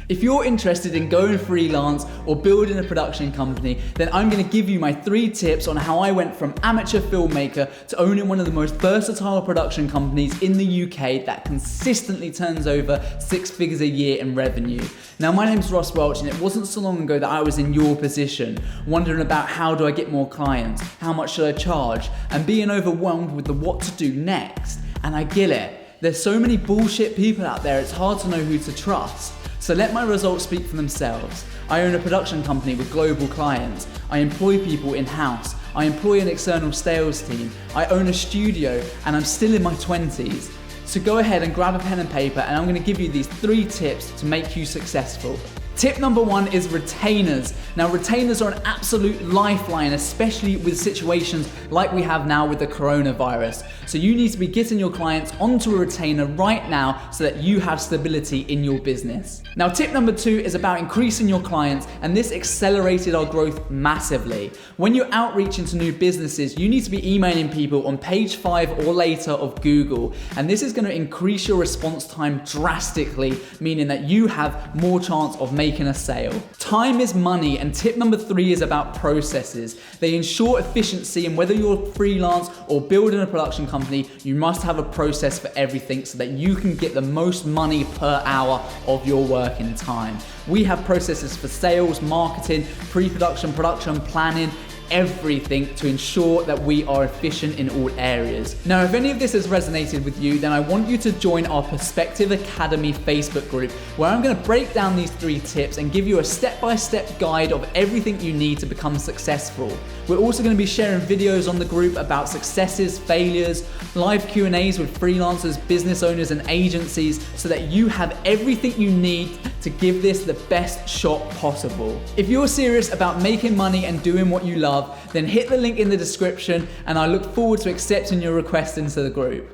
If you're interested in going freelance or building a production company, then I'm going to give you my 3 tips on how I went from amateur filmmaker to owning one of the most versatile production companies in the UK that consistently turns over 6 figures a year in revenue. Now, my name's Ross Welch, and it wasn't so long ago that I was in your position, wondering about how do I get more clients, how much should I charge, and being overwhelmed with the what to do next. And I get it. There's so many bullshit people out there, it's hard to know who to trust. So let my results speak for themselves. I own a production company with global clients. I employ people in-house. I employ an external sales team. I own a studio, and I'm still in my 20s. So go ahead and grab a pen and paper, and I'm going to give you these 3 tips to make you successful. Tip number 1 is retainers. Now, retainers are an absolute lifeline, especially with situations like we have now with the coronavirus. So you need to be getting your clients onto a retainer right now so that you have stability in your business. Now, tip number 2 is about increasing your clients, and this accelerated our growth massively. When you're outreaching to new businesses, you need to be emailing people on page 5 or later of Google, and this is going to increase your response time drastically, meaning that you have more chance of making a sale. Time is money, and tip number 3 is about processes. They ensure efficiency, and whether you're freelance or building a production company, you must have a process for everything so that you can get the most money per hour of your working time. We have processes for sales, marketing, pre-production, production, planning, everything to ensure that we are efficient in all areas. Now, if any of this has resonated with you, then I want you to join our Perspective Academy Facebook group, where I'm going to break down these 3 tips and give you a step-by-step guide of everything you need to become successful. We're also going to be sharing videos on the group about successes, failures, live Q&As with freelancers, business owners, and agencies, so that you have everything you need to give this the best shot possible. If you're serious about making money and doing what you love, then hit the link in the description, and I look forward to accepting your request into the group.